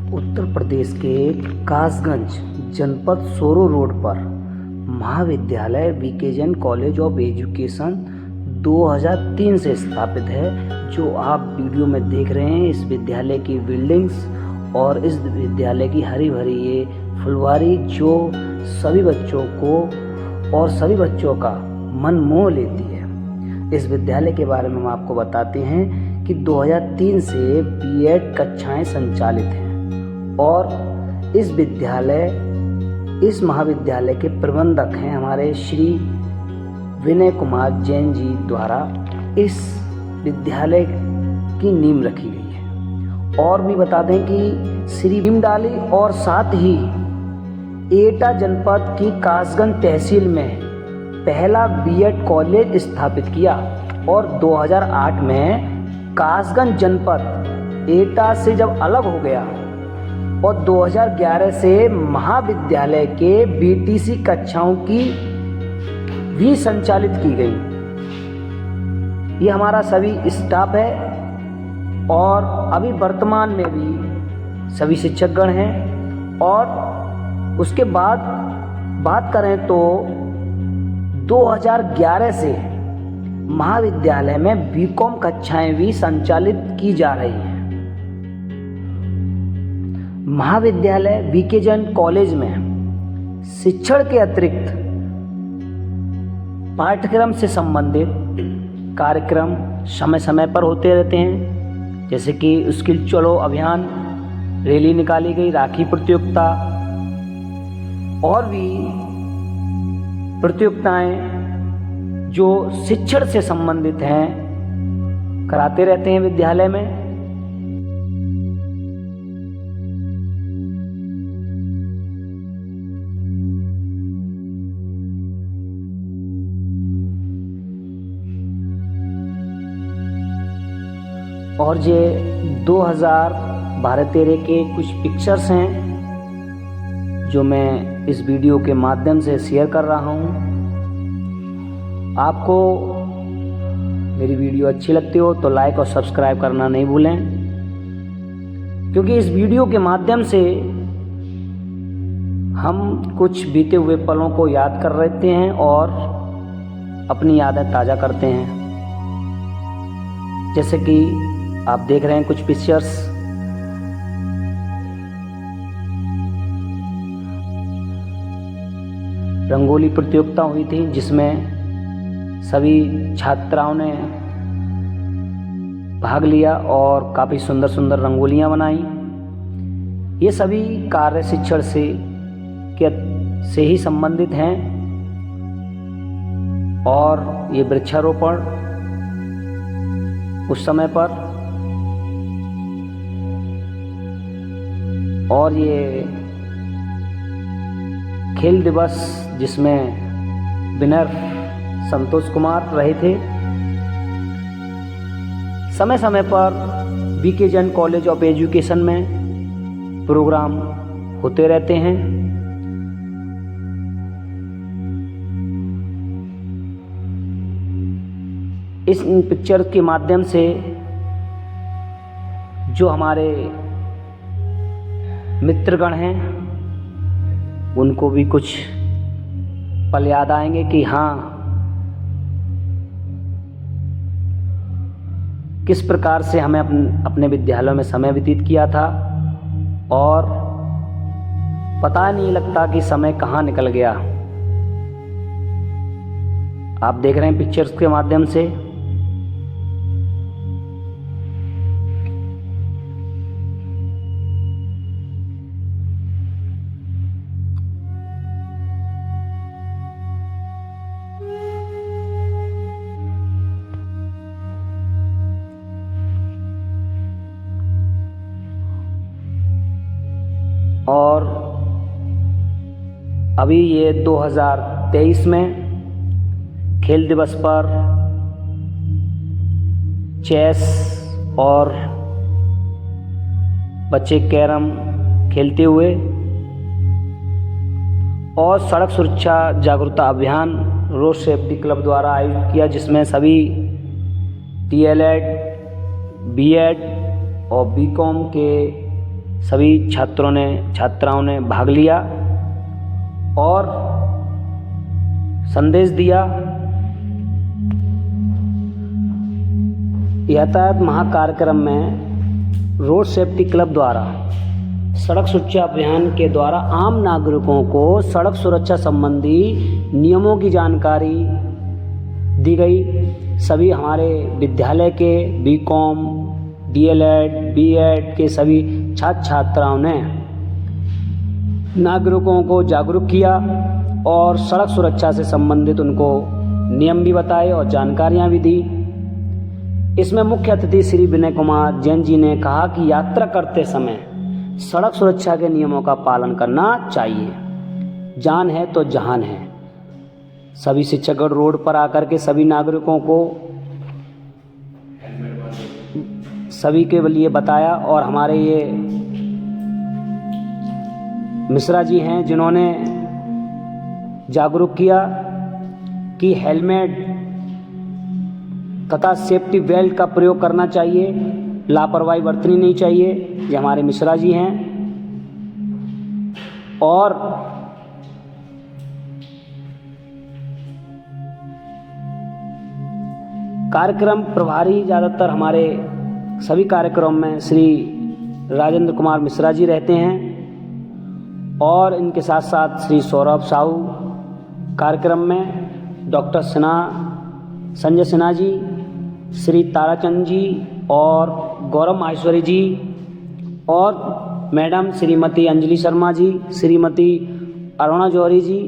उत्तर प्रदेश के कासगंज जनपद सोरो रोड पर महाविद्यालय VK Jain college of education 2003 से स्थापित है। जो आप वीडियो में देख रहे हैं, इस विद्यालय की बिल्डिंग्स और इस विद्यालय की हरी भरी ये फुलवारी जो सभी बच्चों को और सभी बच्चों का मन मोह लेती है। इस विद्यालय के बारे में हम आपको बताते हैं कि 2003 से बीएड कक्षाएं संचालित हैं और इस महाविद्यालय के प्रबंधक हैं हमारे श्री विनय कुमार जैन जी द्वारा इस विद्यालय की नींव रखी गई है। और भी बता दें कि श्री भीमडाली और साथ ही एटा जनपद की कासगंज तहसील में पहला बीएड कॉलेज स्थापित किया और 2008 में कासगंज जनपद एटा से जब अलग हो गया और 2011 से महाविद्यालय के बीटीसी कक्षाओं की भी संचालित की गई। ये हमारा सभी स्टाफ है और अभी वर्तमान में भी सभी शिक्षकगण हैं। और उसके बाद बात करें तो 2011 से महाविद्यालय में बीकॉम कक्षाएं भी संचालित की जा रही हैं। महाविद्यालय वीके जैन कॉलेज में शिक्षण के अतिरिक्त पाठ्यक्रम से संबंधित कार्यक्रम समय समय पर होते रहते हैं, जैसे कि स्किल चलो अभियान, रैली निकाली गई, राखी प्रतियोगिता और भी प्रतियोगिताएं जो शिक्षण से संबंधित हैं कराते रहते हैं विद्यालय में। और ये 2012-13 के कुछ पिक्चर्स हैं जो मैं इस वीडियो के माध्यम से शेयर कर रहा हूँ। आपको मेरी वीडियो अच्छी लगती हो तो लाइक और सब्सक्राइब करना नहीं भूलें, क्योंकि इस वीडियो के माध्यम से हम कुछ बीते हुए पलों को याद कर लेते हैं और अपनी यादें ताज़ा करते हैं। जैसे कि आप देख रहे हैं कुछ पिक्चर्स, रंगोली प्रतियोगिता हुई थी जिसमें सभी छात्राओं ने भाग लिया और काफ़ी सुंदर सुंदर रंगोलियां बनाई। ये सभी कार्य शिक्षण से ही संबंधित हैं। और ये वृक्षारोपण उस समय पर, और ये खेल दिवस जिसमें विनर संतोष कुमार रहे थे। समय समय पर VK Jain college of education में प्रोग्राम होते रहते हैं। इस पिक्चर के माध्यम से जो हमारे मित्रगण हैं उनको भी कुछ पल याद आएंगे कि हाँ, किस प्रकार से हमें अपने विद्यालयों में समय व्यतीत किया था और पता नहीं लगता कि समय कहाँ निकल गया। आप देख रहे हैं पिक्चर्स के माध्यम से। और अभी ये 2023 में खेल दिवस पर चेस और बच्चे कैरम खेलते हुए और सड़क सुरक्षा जागरूकता अभियान रोड सेफ्टी क्लब द्वारा आयोजित किया, जिसमें सभी डीएलएड, बीएड और बीकॉम के सभी छात्राओं ने भाग लिया और संदेश दिया। यातायात महाकार्यक्रम में रोड सेफ्टी क्लब द्वारा सड़क सुरक्षा अभियान के द्वारा आम नागरिकों को सड़क सुरक्षा संबंधी नियमों की जानकारी दी गई। सभी हमारे विद्यालय के बीकॉम, डीएलएड, बीएड के सभी छात्र छात्राओं ने नागरिकों को जागरूक किया और सड़क सुरक्षा से संबंधित उनको नियम भी बताए और जानकारियां भी दी। इसमें मुख्य अतिथि श्री विनय कुमार जैन जी ने कहा कि यात्रा करते समय सड़क सुरक्षा के नियमों का पालन करना चाहिए। जान है तो जहान है। सभी शिक्षकगण रोड पर आकर के सभी नागरिकों को सभी के लिए बताया और हमारे ये मिश्रा जी हैं जिन्होंने जागरूक किया कि हेलमेट तथा सेफ्टी बेल्ट का प्रयोग करना चाहिए, लापरवाही बरतनी नहीं चाहिए। ये हमारे मिश्रा जी हैं। और कार्यक्रम प्रभारी ज़्यादातर हमारे सभी कार्यक्रम में श्री राजेंद्र कुमार मिश्रा जी रहते हैं और इनके साथ साथ श्री सौरभ साहू कार्यक्रम में, डॉक्टर संजय सिन्हा जी, श्री ताराचंद जी और गौरव माहेश्वरी जी और मैडम श्रीमती अंजलि शर्मा जी, श्रीमती अरुणा जौहरी जी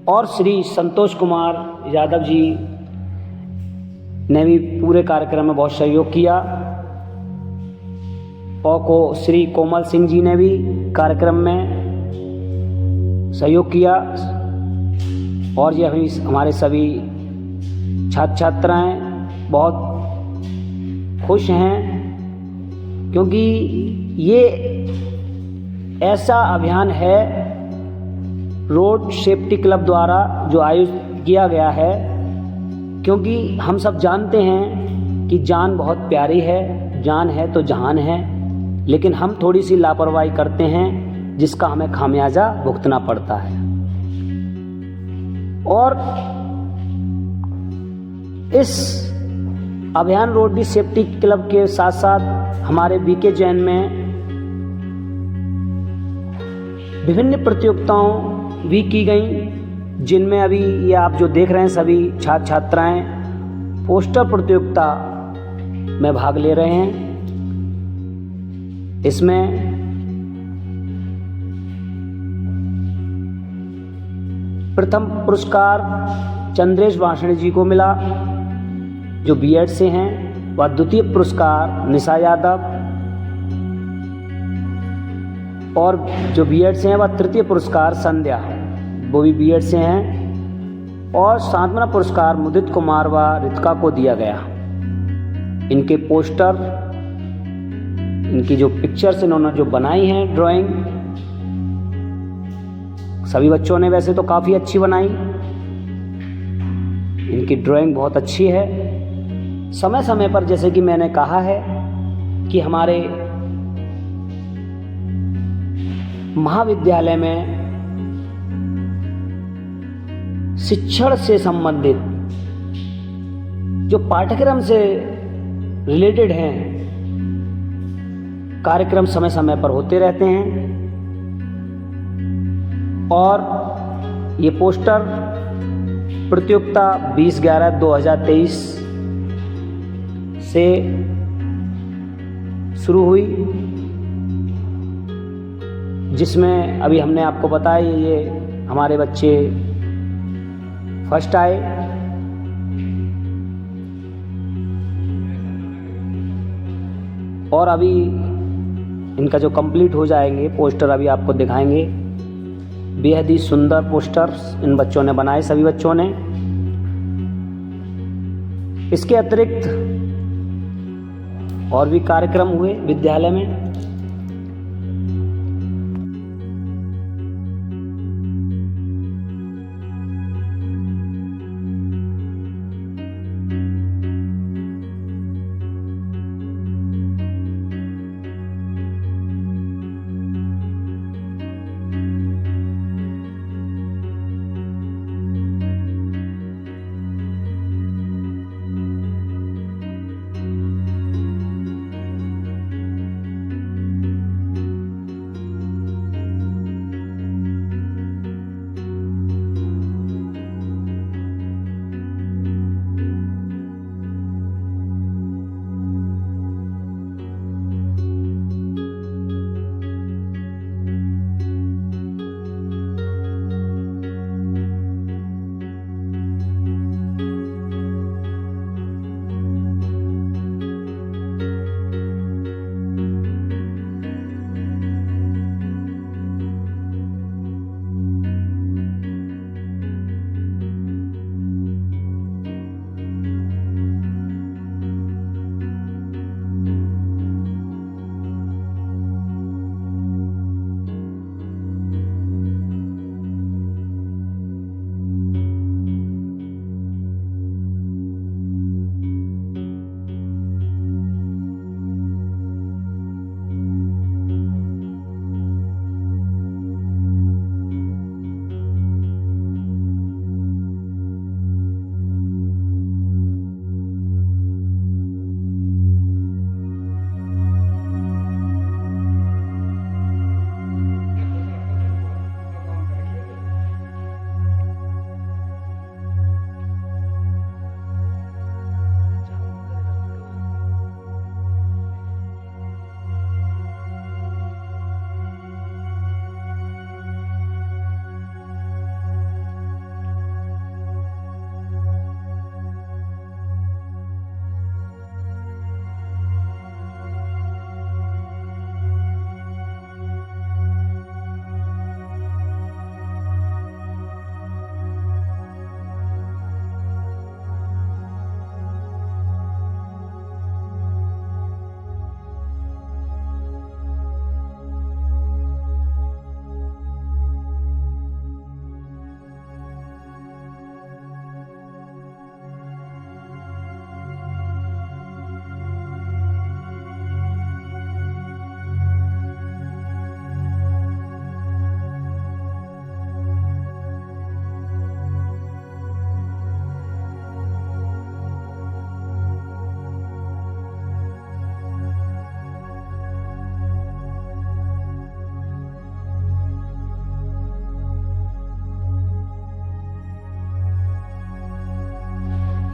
और श्री संतोष कुमार यादव जी ने भी पूरे कार्यक्रम में बहुत सहयोग किया। और श्री कोमल सिंह जी ने भी कार्यक्रम में सहयोग किया। और ये हमारे सभी छात्र छात्राएँ बहुत खुश हैं क्योंकि ये ऐसा अभियान है रोड सेफ्टी क्लब द्वारा जो आयोजित किया गया है, क्योंकि हम सब जानते हैं कि जान बहुत प्यारी है, जान है तो जहान है, लेकिन हम थोड़ी सी लापरवाही करते हैं जिसका हमें खामियाजा भुगतना पड़ता है। और इस अभियान रोड सेफ्टी क्लब के साथ साथ हमारे बीके जैन में विभिन्न प्रतियोगिताओं भी की गई, जिनमें अभी ये आप जो देख रहे हैं सभी छात्र छात्राएं पोस्टर प्रतियोगिता में भाग ले रहे हैं। इसमें प्रथम पुरस्कार चंद्रेश वाषणी जी को मिला जो बीएड से हैं, व द्वितीय पुरस्कार निशा यादव, और जो बीएड से हैं वह तृतीय पुरस्कार संध्या, वो भी बीएड से हैं, और सातवां पुरस्कार मुदित कुमार व रितिका को दिया गया। इनके पोस्टर, इनकी जो पिक्चर्स इन्होंने जो बनाई हैं ड्राइंग, सभी बच्चों ने वैसे तो काफ़ी अच्छी बनाई, इनकी ड्राइंग बहुत अच्छी है। समय समय पर जैसे कि मैंने कहा है कि हमारे महाविद्यालय में शिक्षण से संबंधित जो पाठ्यक्रम से रिलेटेड हैं कार्यक्रम समय समय पर होते रहते हैं। और ये पोस्टर प्रतियोगिता 20/11/2023 से शुरू हुई, जिसमें अभी हमने आपको बताया ये हमारे बच्चे फर्स्ट आए। और अभी इनका जो कंप्लीट हो जाएंगे पोस्टर अभी आपको दिखाएंगे। बेहद ही सुंदर पोस्टर्स इन बच्चों ने बनाए, सभी बच्चों ने। इसके अतिरिक्त और भी कार्यक्रम हुए विद्यालय में।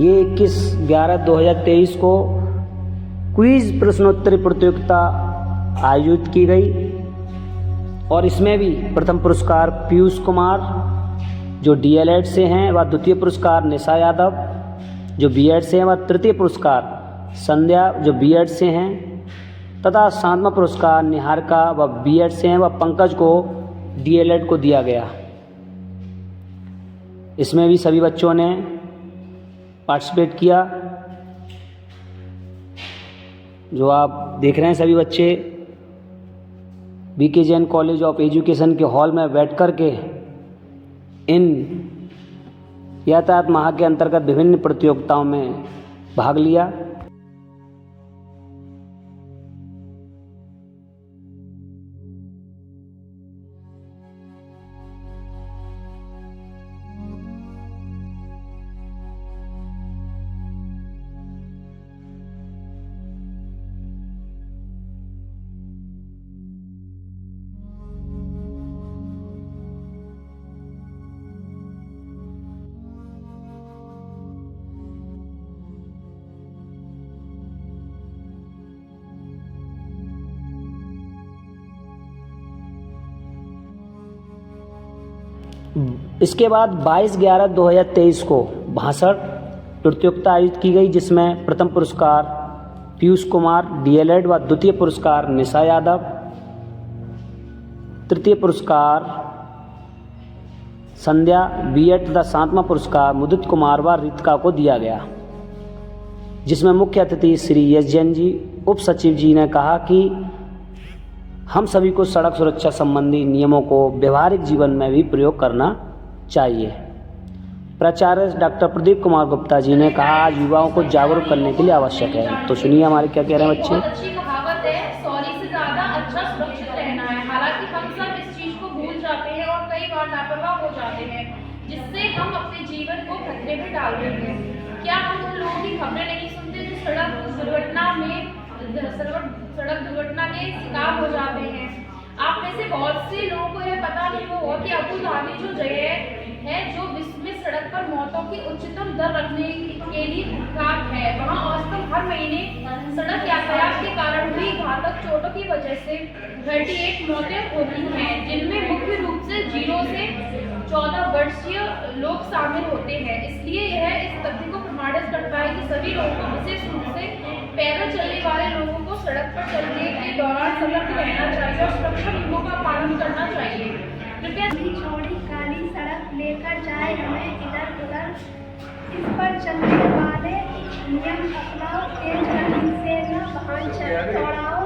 ये 21/11/2023 को क्विज प्रश्नोत्तरी प्रतियोगिता आयोजित की गई और इसमें भी प्रथम पुरस्कार पीयूष कुमार जो DLED से हैं व द्वितीय पुरस्कार निशा यादव जो B.Ed से हैं व तृतीय पुरस्कार संध्या जो B.Ed से हैं तथा सातवां पुरस्कार निहारिका व B.Ed से हैं व पंकज को DLED को दिया गया। इसमें भी सभी बच्चों ने पार्टिसिपेट किया। जो आप देख रहे हैं सभी बच्चे BK Jain college of education के हॉल में बैठ कर के इन यातायात माह के अंतर्गत विभिन्न प्रतियोगिताओं में भाग लिया। इसके बाद 22/11/2023 को भाषण प्रतियोगिता आयोजित की गई जिसमें प्रथम पुरस्कार पीयूष कुमार DLED व द्वितीय पुरस्कार निशा यादव, तृतीय पुरस्कार संध्या B.Ed तथा सातवां पुरस्कार मुदित कुमार व रितिका को दिया गया। जिसमें मुख्य अतिथि श्री S जैन जी उप सचिव जी ने कहा कि हम सभी को सड़क सुरक्षा संबंधी नियमों को व्यवहारिक जीवन में भी प्रयोग करना चाहिए। प्राचार्य डॉक्टर प्रदीप कुमार गुप्ता जी ने कहा आज युवाओं को जागरूक करने के लिए आवश्यक है। तो सुनिए हमारे क्या कह रहे हैं बच्चे। बहुत अच्छी कहावत है, सॉरी से ज्यादा अच्छा सुरक्षित रहना है। हालांकि हम सब इस चीज को भूल जाते हैं और कई बार लापरवाह हो जाते हैं जिससे हम अपने जीवन को खतरे में डाल देते हैं। क्या हम उन लोगों की खबरें नहीं सुनते जो सड़क दुर्घटना के शिकार हो जाते हैं। आप में से बहुत से लोगों को यह पता नहीं होगा कि अबू धाबी जो जगह है जो विश्व में सड़क पर मौतों की उच्चतम दर रखने के लिए कुख्यात है। वहाँ औसतन हर महीने सड़क यातायात के कारण हुई घातक चोटों की वजह से 38 मौतें होती हैं जिनमें मुख्य रूप से 0 से 14 वर्षीय लोग शामिल होते हैं। इसलिए यह इस तथ्य को प्रमाणित करता है कि सभी लोगों को विशेष रूप से पैदल चलने वाले लोगों को सड़क पर चलने के दौरान सतर्क रहना चाहिए और सुरक्षा नियमों का पालन करना चाहिए। कृपया चौड़ी काली सड़क लेकर जाए, हमें इधर उधर इस पर चलने वाले नियम अपनाओ, तेज गति से न वाहन चलाओ,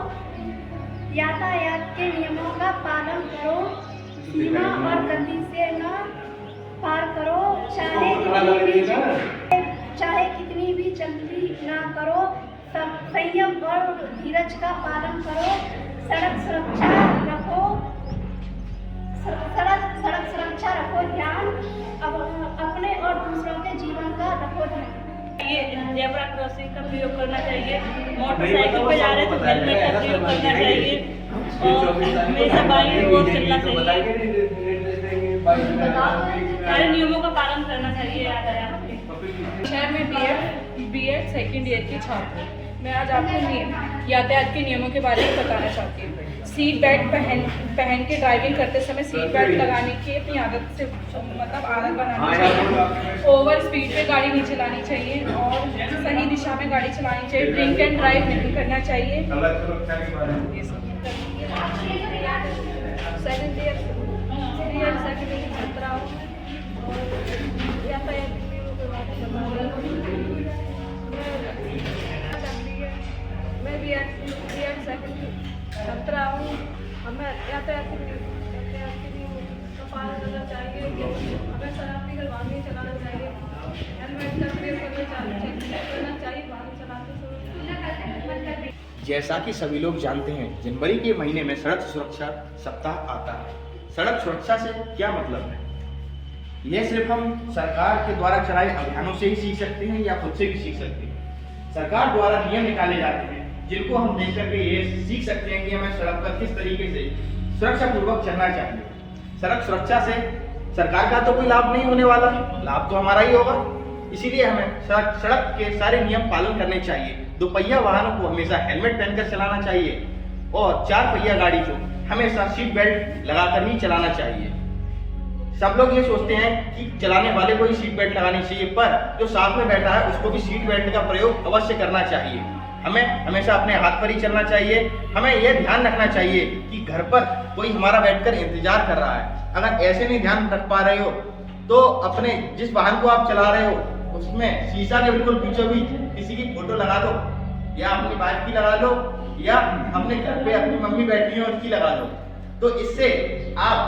यातायात के नियमों का पालन करो, सीमा और गति से न पार करो, चाहे कितनी भी जल्दी ना करो, संयम और धीरज का पालन करो, सड़क सुरक्षा रखो, सड़क सुरक्षा रखो ध्यान, अपने और दूसरों के जीवन का रखो ध्यान। ये जेब्रा क्रॉसिंग का प्रयोग करना चाहिए, मोटरसाइकिल पे जा रहे तो हेलमेट का प्रयोग करना चाहिए और हमेशा बाइक रोड चलना चाहिए। सारे नियमों का पालन करना चाहिए यातायात के। शहर में B.Ed सेकेंड ईयर की छात्र मैं आज आपको यातायात के नियमों के बारे में बताना चाहती हूँ। सीट बेल्ट पहन के ड्राइविंग करते समय सीट बेल्ट लगाने की अपनी आदत से आदत बनानी चाहिए। ओवर स्पीड पे गाड़ी नहीं चलानी चाहिए और सही दिशा में गाड़ी चलानी चाहिए। ड्रिंक एंड ड्राइव नहीं करना चाहिए। सेकेंड ईयर छात्राओं यातायात के नियमों के बारे में मैं B.Ed सेकेंड छात्रा हूँ। हमें यातायात के नियमों का पालन करना चाहिए। हमें शराब पीकर वाहन नहीं चलाना चाहिए। हेलमेट का प्रयोग करना चाहिए वाहन चलाते समय। जैसा कि सभी लोग जानते हैं जनवरी के महीने में सड़क सुरक्षा सप्ताह आता है। सड़क सुरक्षा से क्या मतलब है? यह सिर्फ हम सरकार के द्वारा चलाए अभियानों से ही सीख सकते हैं या खुद से भी सीख सकते हैं। सरकार द्वारा नियम निकाले जाते हैं जिनको हम देख करके ये सीख सकते हैं कि हमें सड़क पर किस तरीके से सुरक्षा पूर्वक चलना चाहिए। सड़क सुरक्षा से सरकार का तो कोई लाभ नहीं होने वाला, लाभ तो हमारा ही होगा। इसीलिए हमें सड़क के सारे नियम पालन करने चाहिए। दोपहिया वाहनों को हमेशा हेलमेट पहनकर चलाना चाहिए और 4 पहिया गाड़ी को हमेशा सीट बेल्ट लगाकर ही चलाना चाहिए। सब लोग ये सोचते हैं कि चलाने वाले को ही सीट बेल्ट लगानी चाहिए, पर जो साथ में बैठा है उसको भी सीट बेल्ट का प्रयोग अवश्य करना चाहिए। हमें हमेशा अपने हाथ पर ही चलना चाहिए। हमें यह ध्यान रखना चाहिए कि घर पर कोई हमारा बैठकर इंतजार कर रहा है। अगर ऐसे नहीं ध्यान रख पा रहे हो तो अपने जिस वाहन को आप चला रहे हो उसमें शीशा के बिल्कुल बीचों बीच किसी की फोटो लगा दो, या अपनी वाइफ की लगा लो, या अपने घर पे अपनी मम्मी बैठी है उनकी लगा लो। तो इससे आप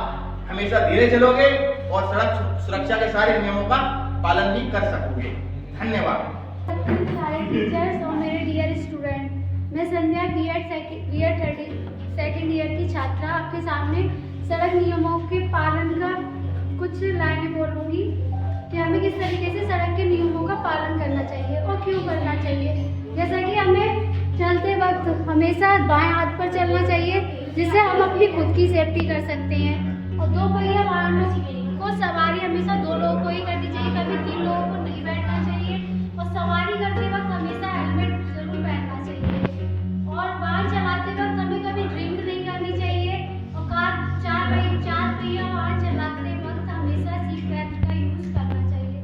हमेशा धीरे चलोगे और सड़क सुरक्षा के सारे नियमों का पालन भी कर सकोगे। धन्यवाद। सारे टीचर्स और मेरे डियर स्टूडेंट, मैं संध्या B.Ed सेकेंड ईयर की छात्रा आपके सामने सड़क नियमों के पालन का कुछ लाइनें बोलूँगी कि हमें किस तरीके से सड़क के नियमों का पालन करना चाहिए और क्यों करना चाहिए। जैसा कि हमें चलते वक्त हमेशा बाएं हाथ पर चलना चाहिए, जिससे हम अपनी खुद की सेफ्टी कर सकते हैं। और 2 पहिया वाहनों को सवारी हमेशा 2 लोगों को ही करनी चाहिए, कभी 3 लोगों को नहीं बैठना चाहिए। और सवारी करते वक्त हमेशा हेलमेट जरूर पहनना चाहिए। और वाहन चलाते वक्त हमें कभी ड्रिंक नहीं करनी चाहिए। और कार 4 पहिया वाहन चलाते वक्त हमेशा सीट बेल्ट का यूज करना चाहिए।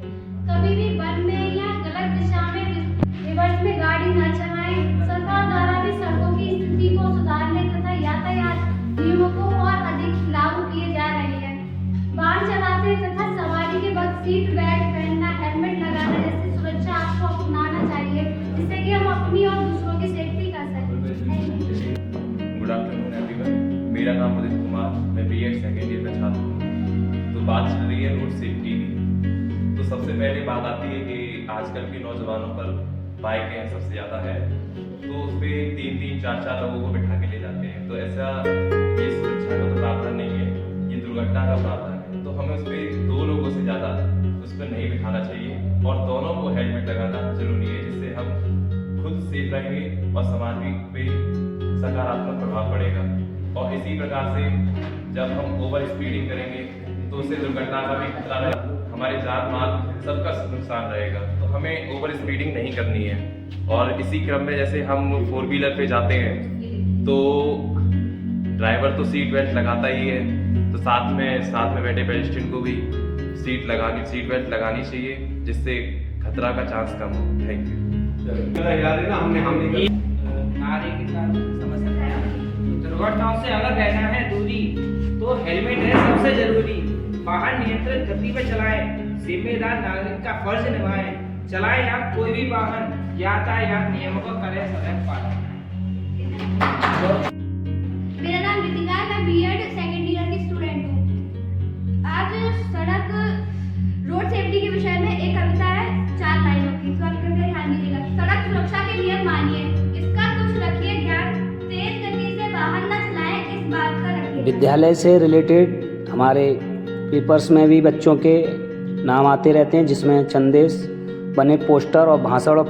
कभी भी वन में या गलत दिशा में रिवर्स में गाड़ी न चलाएं। सरकार द्वारा भी सड़कों की स्थिति को सुधारने तथा यातायात नियमों को और अधिक लागू किए जा रहे हैं। वाहन चलाते तथा सवारी के वक्त सीट बेल्ट पहनना, हेलमेट लगाना जैसी सुरक्षा आपको अपनाना चाहिए, जिससे कि हम अपनी और दूसरों की सेफ्टी कर सकें। गुड आफ्टरनून एवरीवन, मेरा नाम उदित कुमार, मैं B.Ed सेकेंड ईयर का छात्र हूँ। तो बात चल रही है रोड सेफ्टी की। तो सबसे पहले बात आती है कि आजकल के नौजवानों पर बाइकें सबसे ज़्यादा है, तो उस पर 3-3, 4-4 लोगों को बिठा के ले जाते हैं। तो ऐसा ये सुरक्षा का तो प्रावधान नहीं है, ये दुर्घटना का प्रावधान है। तो हमें उस पर 2 लोगों से ज़्यादा उस पर नहीं बिठाना चाहिए और दोनों को हेलमेट लगाना जरूरी है, जिससे हम खुद सेफ रहेंगे और समाज पे सकारात्मक प्रभाव पड़ेगा। और इसी प्रकार से जब हम ओवर स्पीडिंग करेंगे तो उससे दुर्घटना का भी खतरा रहेगा, हमारे जान माल सबका नुकसान रहेगा। तो हमें ओवर स्पीडिंग नहीं करनी है। और इसी क्रम में जैसे हम 4 व्हीलर पे जाते हैं तो ड्राइवर तो सीट बेल्ट लगाता ही है, तो साथ में बैठे पेडेस्ट्रियन को भी सीट बेल्ट लगानी चाहिए, जिससे खतरा का चांस कम हो। Thank you. दुर्घटनाओं से अगर रहना है दूरी तो हेलमेट है सबसे जरूरी। वाहन नियंत्रित गति पे चलाएं, जिम्मेदार नागरिक का फर्ज निभाएं। चलाएं आप कोई भी वाहन, यातायात नियमों का करें सदैव पालन। मेरा नाम रितिका है, मैं B.Ed सेकेंड ईयर की स्टूडेंट हूँ। आज सड़क रोड सेफ्टी के विषय में एक कविता है 4 लाइनों की, तो आप कृपया ध्यान दीजिएगा। सड़क सुरक्षा के नियम मानिए, इसका कुछ रखिए ध्यान, तेज गति से वाहन न चलाएं, इस बात का रखिए। विद्यालय से रिलेटेड हमारे पेपर्स में भी बच्चों के नाम आते रहते हैं, जिसमें संदेश बने पोस्टर और भाषण और